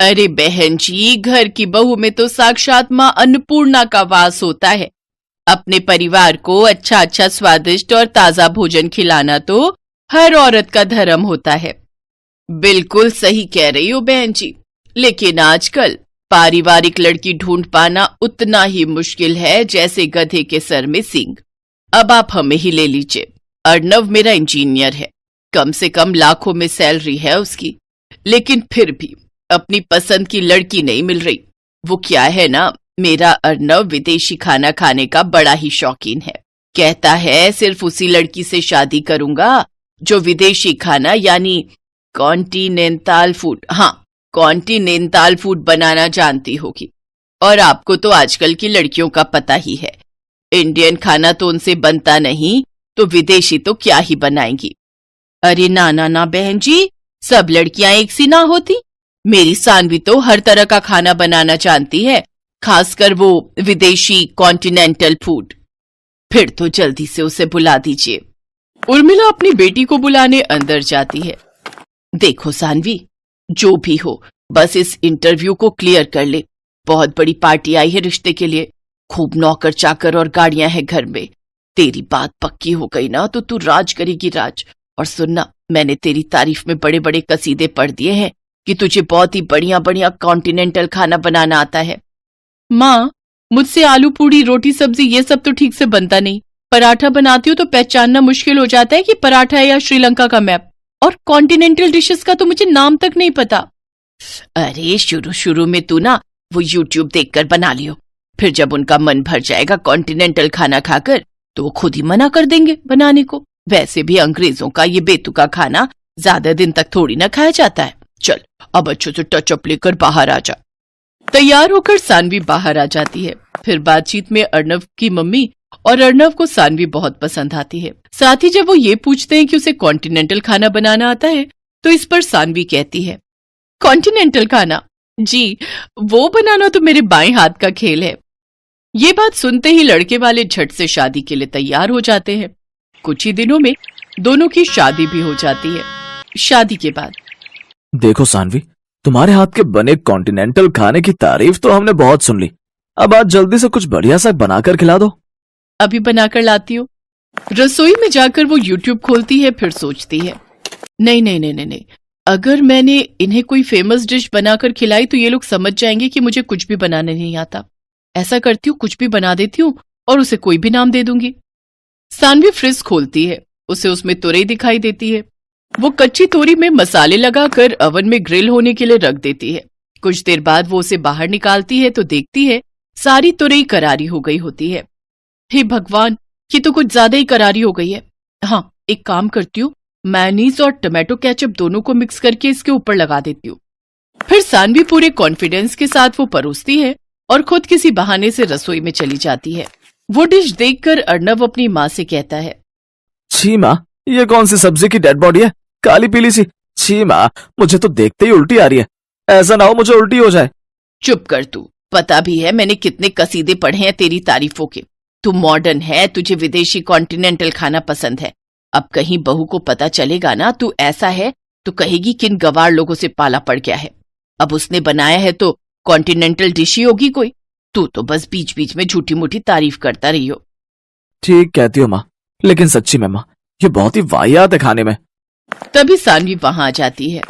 अरे बहन जी, घर की बहू में तो साक्षात माँ अन्नपूर्णा का वास होता है। अपने परिवार को अच्छा अच्छा स्वादिष्ट और ताजा भोजन खिलाना तो हर औरत का धर्म होता है। बिल्कुल सही कह रही हो बहन जी, लेकिन आजकल पारिवारिक लड़की ढूंढ पाना उतना ही मुश्किल है जैसे गधे के सर में सींग। अब आप हमें ही ले लीजिए। अर्नव मेरा इंजीनियर है, कम से कम लाखों में सैलरी है उसकी, लेकिन फिर भी अपनी पसंद की लड़की नहीं मिल रही। वो क्या है ना, मेरा अर्नव विदेशी खाना खाने का बड़ा ही शौकीन है। कहता है सिर्फ उसी लड़की से शादी करूंगा जो विदेशी खाना यानी कॉन्टिनेंटल फूड, हाँ कॉन्टिनेंटल फूड बनाना जानती होगी। और आपको तो आजकल की लड़कियों का पता ही है, इंडियन खाना तो उनसे बनता नहीं, तो विदेशी तो क्या ही बनाएंगी। अरे ना ना ना बहन जी, सब लड़कियां एक सी ना होती। मेरी सानवी तो हर तरह का खाना बनाना जानती है, खासकर वो विदेशी कॉन्टिनेंटल फूड। फिर तो जल्दी से उसे बुला दीजिए। उर्मिला अपनी बेटी को बुलाने अंदर जाती है। देखो सानवी, जो भी हो बस इस इंटरव्यू को क्लियर कर ले। बहुत बड़ी पार्टी आई है रिश्ते के लिए, खूब नौकर चाकर और गाड़ियां हैं घर में। तेरी बात पक्की हो गई ना तो तू राज करेगी राज। और सुनना, मैंने तेरी तारीफ में बड़े बड़े कसीदे पढ़ दिए हैं कि तुझे बहुत ही बढ़िया बढ़िया कॉन्टिनेंटल खाना बनाना आता है। माँ, मुझसे आलू पूड़ी रोटी सब्जी ये सब तो ठीक से बनता नहीं। पराठा बनाती हूँ तो पहचानना मुश्किल हो जाता है कि पराठा है या श्रीलंका का मैप। और कॉन्टिनेंटल डिशेस का तो मुझे नाम तक नहीं पता। अरे शुरू शुरू में तू ना वो यूट्यूब देखकर बना लियो, फिर जब उनका मन भर जाएगा कॉन्टिनेंटल खाना खाकर तो वो खुद ही मना कर देंगे बनाने को। वैसे भी अंग्रेजों का ये बेतुका खाना ज्यादा दिन तक थोड़ी ना खाया जाता है। चल अब अच्छे से टचअप लेकर बाहर आ जा। तैयार होकर सानवी बाहर आ जाती है। फिर बातचीत में अर्नव की मम्मी और अर्नव को सानवी बहुत पसंद आती है। साथ ही जब वो ये पूछते हैं कि उसे कॉन्टिनेंटल खाना बनाना आता है तो इस पर सानवी कहती है, कॉन्टिनेंटल खाना जी, वो बनाना तो मेरे बाएं हाथ का खेल है। ये बात सुनते ही लड़के वाले झट से शादी के लिए तैयार हो जाते हैं। कुछ ही दिनों में दोनों की शादी भी हो जाती है। शादी के बाद देखो सानवी, तुम्हारे हाथ के बने कॉन्टिनेंटल खाने की तारीफ तो हमने बहुत सुन ली। अब आज जल्दी से कुछ बढ़िया सा बनाकर खिला दो। अभी बनाकर लाती हूँ। रसोई में जाकर वो यूट्यूब खोलती है, फिर सोचती है, नहीं नहीं नहीं नहीं नहीं, अगर मैंने इन्हें कोई फेमस डिश बनाकर खिलाई तो ये लोग समझ जाएंगे कि मुझे कुछ भी बनाने नहीं आता। ऐसा करती हूँ, कुछ भी बना देती हूँ और उसे कोई भी नाम दे दूंगी। सानवी फ्रिज खोलती है, उसे उसमें तुरई दिखाई देती है। वो कच्ची तोरी में मसाले लगाकर ओवन में ग्रिल होने के लिए रख देती है। कुछ देर बाद वो उसे बाहर निकालती है तो देखती है सारी तुरई करारी हो गई होती है। हे भगवान, ये तो कुछ ज्यादा ही करारी हो गई है। हाँ, एक काम करती हूँ, मेयोनीज और टमाटो केचप दोनों को मिक्स करके इसके ऊपर लगा देती हूँ। फिर सानवी पूरे कॉन्फिडेंस के साथ वो परोसती है और खुद किसी बहाने से रसोई में चली जाती है। वो डिश देखकर अर्नव अपनी माँ से कहता है, छी माँ, ये कौन सी सब्जी की डेड बॉडी है, काली पीली सी। छी माँ, मुझे तो देखते ही उल्टी आ रही है। ऐसा ना हो मुझे उल्टी हो जाए। चुप कर तू, पता भी है मैंने कितने कसीदे पढ़े हैं तेरी तारीफों के। तू मॉडर्न है, तुझे विदेशी कॉन्टिनेंटल खाना पसंद है। अब कहीं बहू को पता चलेगा ना तू ऐसा है तो कहेगी किन गवार लोगों से पाला पड़ गया है। अब उसने बनाया है तो कॉन्टिनेंटल डिश ही होगी कोई। तू तो बस बीच बीच में झूठी मूठी तारीफ करता रही हो। ठीक कहती हो माँ, लेकिन सच्ची में माँ, ये बहुत ही वाहियात है खाने में। तभी सानवी वहां आ जाती है।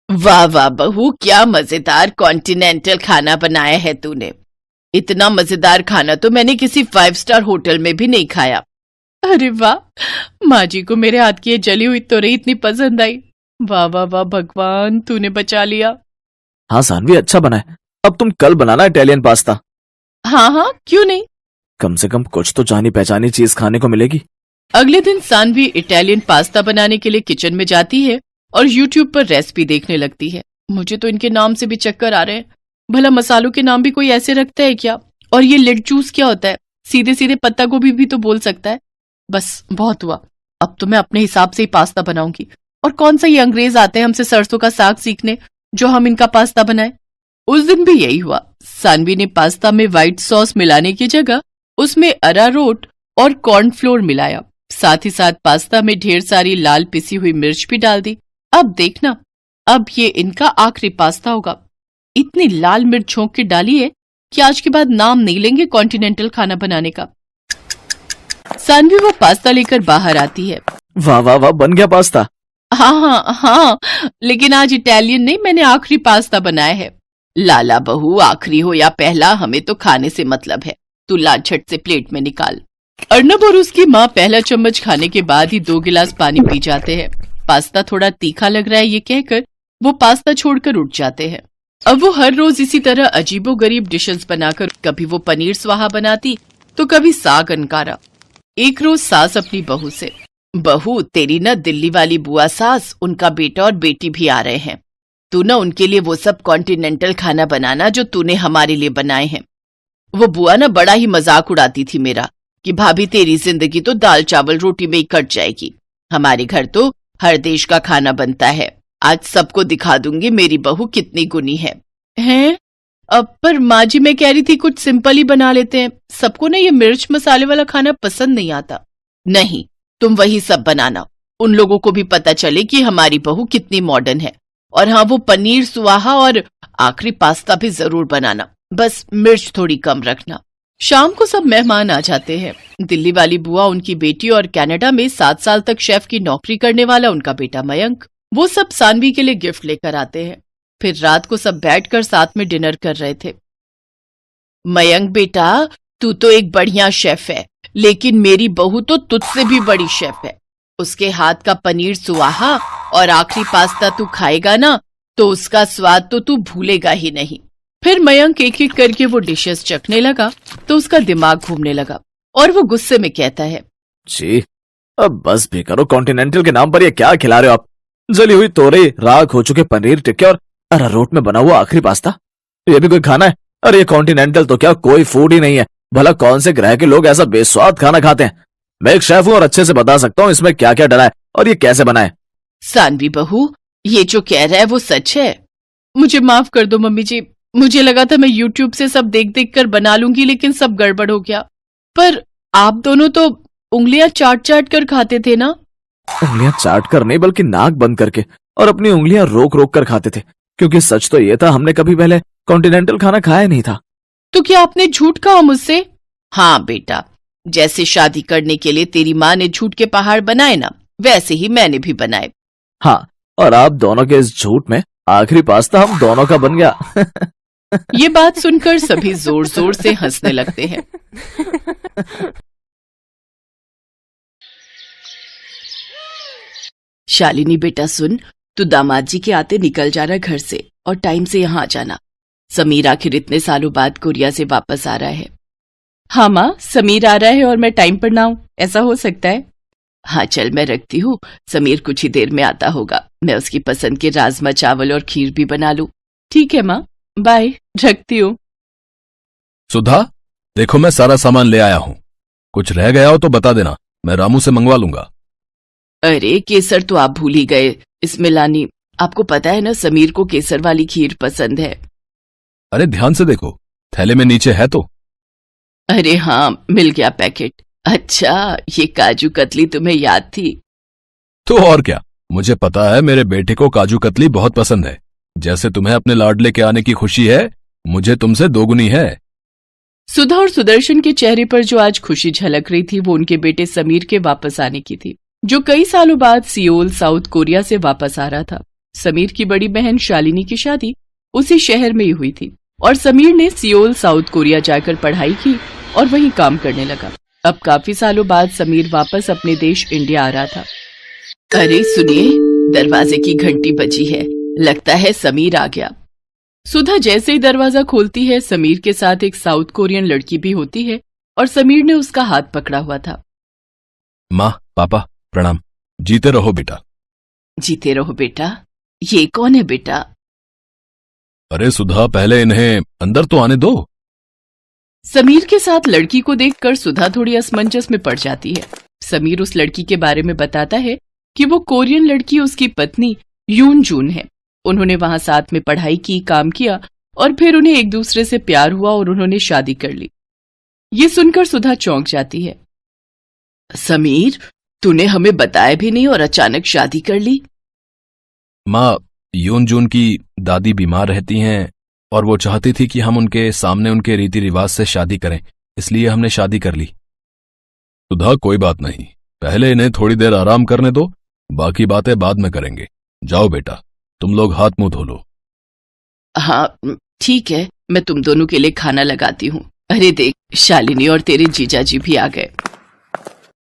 वाह वाह बहू, क्या मजेदार कॉन्टिनेंटल खाना बनाया है तूने। इतना मजेदार खाना तो मैंने किसी 5 स्टार होटल में भी नहीं खाया। अरे वाह, माँ जी को मेरे हाथ की ये जली हुई तोरई इतनी पसंद आई। वाह वाह वाह भगवान, तूने बचा लिया। हाँ सानवी, अच्छा बना है। अब तुम कल बनाना इटालियन पास्ता। हाँ हाँ, क्यों नहीं। कम से कम कुछ तो जानी पहचानी चीज खाने को मिलेगी। अगले दिन सानवी इटालियन पास्ता बनाने के लिए किचन में जाती है और यूट्यूब पर रेसिपी देखने लगती है। मुझे तो इनके नाम से भी चक्कर आ रहे हैं। भला मसालों के नाम भी कोई ऐसे रखता है क्या? और ये लिट जूस क्या होता है? सीधे सीधे पत्ता गोभी भी तो बोल सकता है। बस बहुत हुआ, अब तो मैं अपने हिसाब से ही पास्ता बनाऊंगी। और कौन सा ये अंग्रेज आते हैं हमसे सरसों का साग सीखने जो हम इनका पास्ता बनाए। उस दिन भी यही हुआ। सानवी ने पास्ता में व्हाइट सॉस मिलाने की जगह उसमें अरारोट और कॉर्नफ्लोर मिलाया। साथ ही साथ पास्ता में ढेर सारी लाल पिसी हुई मिर्च भी डाल दी। अब देखना, अब ये इनका आखिरी पास्ता होगा। इतनी लाल मिर्च छोंक के डाली है कि आज के बाद नाम नहीं लेंगे कॉन्टिनेंटल खाना बनाने का। सानवी वो पास्ता लेकर बाहर आती है। वाह वाह वाह, बन गया पास्ता। हाँ, लेकिन आज इटालियन नहीं, मैंने आखिरी पास्ता बनाया है। लाला बहू, आखिरी हो या पहला, हमें तो खाने से मतलब है। तू ला झट से प्लेट में निकाल। अर्नब और उसकी माँ पहला चम्मच खाने के बाद ही 2 गिलास पानी पी जाते हैं। पास्ता थोड़ा तीखा लग रहा है ये कहकर वो पास्ता छोड़कर उठ जाते हैं। अब वो हर रोज इसी तरह अजीबोगरीब डिशेस बनाकर, कभी वो पनीर स्वाहा बनाती तो कभी साग अनकारा। एक रोज सास अपनी बहू से, बहू तेरी ना दिल्ली वाली बुआ सास, उनका बेटा और बेटी भी आ रहे हैं, तू ना उनके लिए वो सब कॉन्टिनेंटल खाना बनाना जो तूने हमारे लिए बनाए हैं। वो बुआ ना बड़ा ही मजाक उड़ाती थी मेरा कि भाभी तेरी जिंदगी तो दाल चावल रोटी में ही कट जाएगी, हमारे घर तो हर देश का खाना बनता है, आज सबको दिखा दूंगी मेरी बहू कितनी गुनी है। हैं? अब पर माँ जी मैं कह रही थी कुछ सिंपल ही बना लेते हैं, सबको ना ये मिर्च मसाले वाला खाना पसंद नहीं आता। नहीं, तुम वही सब बनाना, उन लोगों को भी पता चले कि हमारी बहू कितनी मॉडर्न है। और हाँ, वो पनीर सुहाहा और आखिरी पास्ता भी जरूर बनाना, बस मिर्च थोड़ी कम रखना। शाम को सब मेहमान आ जाते हैं। दिल्ली वाली बुआ, उनकी बेटी और कनाडा में 7 साल तक शेफ की नौकरी करने वाला उनका बेटा मयंक, वो सब सानवी के लिए गिफ्ट लेकर आते हैं। फिर रात को सब बैठकर साथ में डिनर कर रहे थे। मयंक बेटा, तू तो एक बढ़िया शेफ है, लेकिन मेरी बहू तो तुझसे भी बड़ी शेफ है। उसके हाथ का पनीर सुहाहा और आखिरी पास्ता तू खाएगा ना तो उसका स्वाद तो तू भूलेगा ही नहीं। फिर मयंक एक एक करके वो डिशेस चखने लगा तो उसका दिमाग घूमने लगा और वो गुस्से में कहता है, जी अब बस भी करो, कॉन्टिनेंटल के नाम पर ये क्या खिला रहे हो आप? जली हुई तोरई, राख हो चुके पनीर टिक्के और अरारोट में बना हुआ आखिरी पास्ता, ये भी कोई खाना है? अरे ये कॉन्टिनेंटल तो क्या कोई फूड ही नहीं है। भला कौन से ग्रह के लोग ऐसा बेस्वाद खाना खाते हैं? मैं एक शेफ हूँ और अच्छे से बता सकता हूँ इसमें क्या क्या डला है और ये कैसे बना है। सानवी बहू, ये जो कह रहा है वो सच है। मुझे माफ कर दो मम्मी जी, मुझे लगा था मैं यूट्यूब से सब देख देख कर बना लूंगी, लेकिन सब गड़बड़ हो गया। पर आप दोनों तो उंगलियां चाट चाट कर खाते थे ना? उंगलियां चाट कर नहीं, बल्कि नाक बंद करके और अपनी उंगलियां रोक रोक कर खाते थे, क्योंकि सच तो ये था हमने कभी पहले कॉन्टिनेंटल खाना खाया नहीं था। तो क्या आपने झूठ कहा मुझसे? हाँ बेटा, जैसे शादी करने के लिए तेरी माँ ने झूठ के पहाड़ बनाए ना, वैसे ही मैंने भी बनाए। हाँ, और आप दोनों के इस झूठ में आखिरी पास्ता हम दोनों का बन गया। ये बात सुनकर सभी जोर जोर से हंसने लगते हैं। शालिनी बेटा सुन, तू दामाद जी के आते निकल जाना घर से और टाइम से यहाँ आ जाना। समीर आखिर इतने सालों बाद कोरिया से वापस आ रहा है। हाँ माँ, समीर आ रहा है और मैं टाइम पर ना आऊं, ऐसा हो सकता है? हाँ चल मैं रखती हूँ, समीर कुछ ही देर में आता होगा, मैं उसकी पसंद के राजमा चावल और खीर भी बना लूं। ठीक है माँ, बाय, रखती हूँ। सुधा, देखो मैं सारा सामान ले आया हूँ, कुछ रह गया हो तो बता देना, मैं रामू से मंगवा लूंगा। अरे केसर तो आप भूल ही गए, इसमें लानी, आपको पता है ना समीर को केसर वाली खीर पसंद है। अरे ध्यान से देखो, थैले में नीचे है तो। अरे हाँ, मिल गया पैकेट। अच्छा, ये काजू कतली तुम्हें याद थी? तो और क्या, मुझे पता है मेरे बेटे को काजू कतली बहुत पसंद है। जैसे तुम्हें अपने लाडले के आने की खुशी है, मुझे तुमसे दोगुनी है। सुधा और सुदर्शन के चेहरे पर जो आज खुशी झलक रही थी वो उनके बेटे समीर के वापस आने की थी, जो कई सालों बाद सियोल साउथ कोरिया से वापस आ रहा था। समीर की बड़ी बहन शालिनी की शादी उसी शहर में ही हुई थी और समीर ने सियोल साउथ कोरिया जाकर पढ़ाई की और वहीं काम करने लगा। अब काफी सालों बाद समीर वापस अपने देश इंडिया आ रहा था। अरे सुनिए, दरवाजे की घंटी बजी है, लगता है समीर आ गया। सुधा जैसे ही दरवाजा खोलती है, समीर के साथ एक साउथ कोरियन लड़की भी होती है और समीर ने उसका हाथ पकड़ा हुआ था। माँ, पापा प्रणाम। जीते रहो बेटा। जीते रहो बेटा। ये कौन है बेटा? अरे सुधा, पहले इन्हें अंदर तो आने दो। समीर के साथ लड़की को देखकर सुधा थोड़ी असमंजस में पड़ जाती है। समीर उस लड़की के बारे में बताता है कि वो कोरियन लड़की उसकी पत्नी यून जून है। उन्होंने वहां साथ में पढ़ाई की, काम किया और फिर उन्हें एक दूसरे से प्यार हुआ और उन्होंने शादी कर ली। ये सुनकर सुधा चौंक जाती है। समीर, तूने हमें बताया भी नहीं और अचानक शादी कर ली? माँ, यून जून की दादी बीमार रहती हैं, और वो चाहती थी कि हम उनके सामने उनके रीति रिवाज से शादी करें, इसलिए हमने शादी कर ली। सुधा, कोई बात नहीं, पहले इन्हें थोड़ी देर आराम करने दो, बाकी बातें बाद में करेंगे। जाओ बेटा, तुम लोग हाथ मुंह धो लो। हाँ ठीक है, मैं तुम दोनों के लिए खाना लगाती हूँ। अरे देख, शालिनी और तेरे जीजाजी भी आ गए।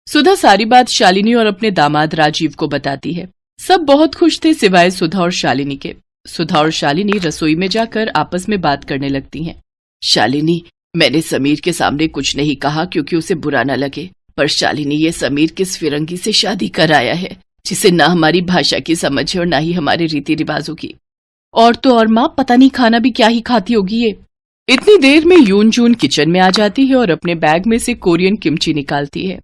सुधा सारी बात शालिनी और अपने दामाद राजीव को बताती है। सब बहुत खुश थे सिवाय सुधा और शालिनी के। सुधा और शालिनी रसोई में जाकर आपस में बात करने लगती हैं। शालिनी, मैंने समीर के सामने कुछ नहीं कहा क्योंकि उसे बुरा न लगे, पर शालिनी, ये समीर किस फिरंगी से शादी कराया है जिसे ना हमारी भाषा की समझ है और ना ही हमारे रीति रिवाजों की। और तो और माँ, पता नहीं खाना भी क्या ही खाती होगी ये। इतनी देर में यून जून किचन में आ जाती है और अपने बैग में से कोरियन किमची निकालती है।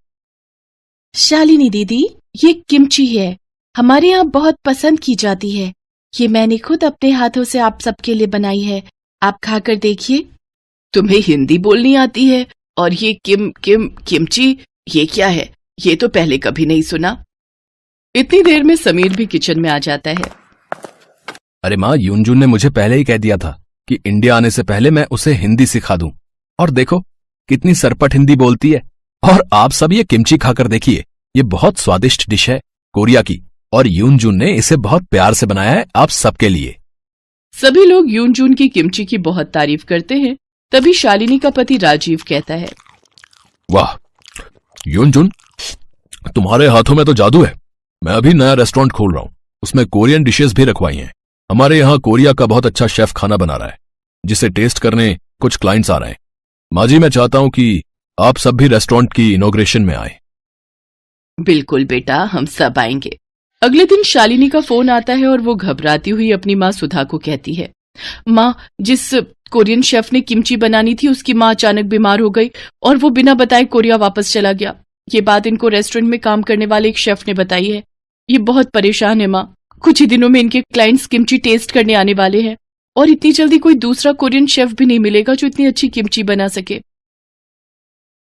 शालिनी दीदी, ये किमची है, हमारे यहाँ बहुत पसंद की जाती है। ये मैंने खुद अपने हाथों से आप सबके लिए बनाई है, आप खाकर देखिए। तुम्हें हिंदी बोलनी आती है और ये किमची, ये क्या है? ये तो पहले कभी नहीं सुना। इतनी देर में समीर भी किचन में आ जाता है। अरे माँ, यूनजून ने मुझे पहले ही कह दिया था कि इंडिया आने से पहले मैं उसे हिंदी सिखा दूं, और देखो कितनी सरपट हिंदी बोलती है। और आप सब ये किमची खाकर देखिए, ये बहुत स्वादिष्ट डिश है कोरिया की, और यूनजून ने इसे बहुत प्यार से बनाया है आप सबके लिए। सभी लोग यूनजून की किमची की बहुत तारीफ करते हैं। तभी शालिनी का पति राजीव कहता है, वाह यूनजून, तुम्हारे हाथों में तो जादू है। मैं अभी नया रेस्टोरेंट खोल रहा हूँ, उसमें कोरियन डिशेस भी रखवाई हैं। हमारे यहाँ कोरिया का बहुत अच्छा शेफ खाना बना रहा है, जिसे टेस्ट करने कुछ क्लाइंट्स आ रहे हैं। माँ जी, मैं चाहता हूँ कि आप सब भी रेस्टोरेंट की इनॉग्रेशन में आए। बिल्कुल बेटा, हम सब आएंगे। अगले दिन शालिनी का फोन आता है और वो घबराती हुई अपनी माँ सुधा को कहती है, माँ, जिस कोरियन शेफ ने किमची बनानी थी उसकी माँ अचानक बीमार हो गई और वो बिना बताए कोरिया वापस चला गया। ये बात इनको रेस्टोरेंट में काम करने वाले एक शेफ ने बताई है। ये बहुत परेशान है माँ, कुछ ही दिनों में इनके क्लाइंट्स किमची टेस्ट करने आने वाले हैं और इतनी जल्दी कोई दूसरा कोरियन शेफ भी नहीं मिलेगा जो इतनी अच्छी किमची बना सके।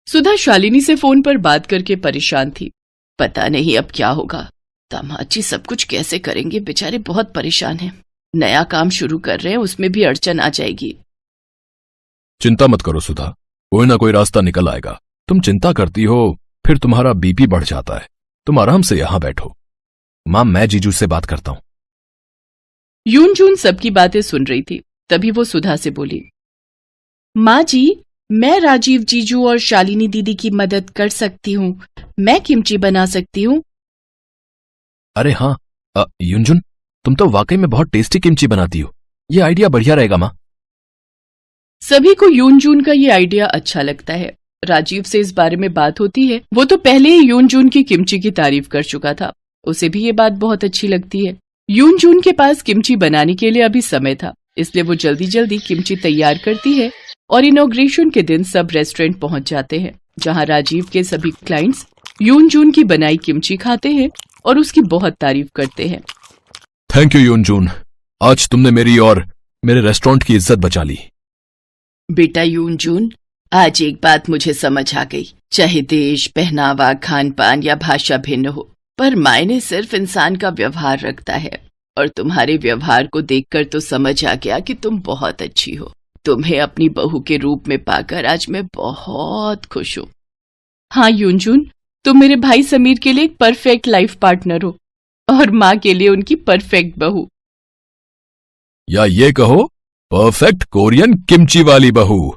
सुधा शालिनी से फोन पर बात करके परेशान थी। पता नहीं अब क्या होगा, दामाजी सब कुछ कैसे करेंगे, बेचारे बहुत परेशान हैं। नया काम शुरू कर रहे हैं, उसमें भी अड़चन आ जाएगी। चिंता मत करो सुधा, कोई ना कोई रास्ता निकल आएगा। तुम चिंता करती हो, फिर तुम्हारा बीपी बढ़ जाता है। तुम आराम से यहां बैठो। मां, मैं जीजू से बात करता हूं। यूनजून सबकी बातें सुन रही थी। तभी वो सुधा से बोली, माँ जी, मैं राजीव जीजू और शालिनी दीदी की मदद कर सकती हूँ। मैं किमची बना सकती हूँ। अरे हाँ, यूनजून, तुम तो वाकई में बहुत टेस्टी किमची बनाती हो। ये आइडिया बढ़िया रहेगा माँ। सभी को यूनजून का ये आइडिया अच्छा लगता है। राजीव से इस बारे में बात होती है। वो तो पहले ही यूनजून की किमची की तारीफ कर चुका था, उसे भी ये बात बहुत अच्छी लगती है। यूनजून के पास किमची बनाने के लिए अभी समय था, इसलिए वो जल्दी जल्दी किमची तैयार करती है और इनॉग्रेशन के दिन सब रेस्टोरेंट पहुंच जाते हैं, जहां राजीव के सभी क्लाइंट्स यूनजून की बनाई किमची खाते हैं और उसकी बहुत तारीफ करते हैं। थैंक यू यूनजून, आज तुमने मेरी और मेरे रेस्टोरेंट की इज्जत बचा ली। बेटा यूनजून, आज एक बात मुझे समझ आ गई। चाहे देश, पहनावा, खान पान या भाषा भिन्न हो, पर मायने सिर्फ इंसान का व्यवहार रखता है। और तुम्हारे व्यवहार को देखकर तो समझ आ गया कि तुम बहुत अच्छी हो। तुम्हें अपनी बहू के रूप में पाकर आज मैं बहुत खुश हूँ। हाँ यूनजून, तुम मेरे भाई समीर के लिए एक परफेक्ट लाइफ पार्टनर हो और माँ के लिए उनकी परफेक्ट बहू, या ये कहो परफेक्ट कोरियन किमची वाली बहू।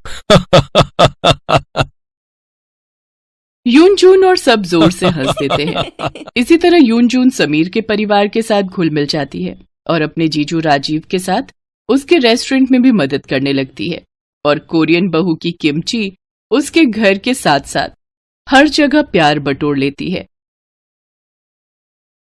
यूनजून और सब जोर से हंस देते हैं। इसी तरह यूनजून समीर के परिवार के साथ घुल मिल जाती है और अपने जीजू राजीव के साथ उसके रेस्टोरेंट में भी मदद करने लगती है। और कोरियन बहू की किमची उसके घर के साथ साथ हर जगह प्यार बटोर लेती है।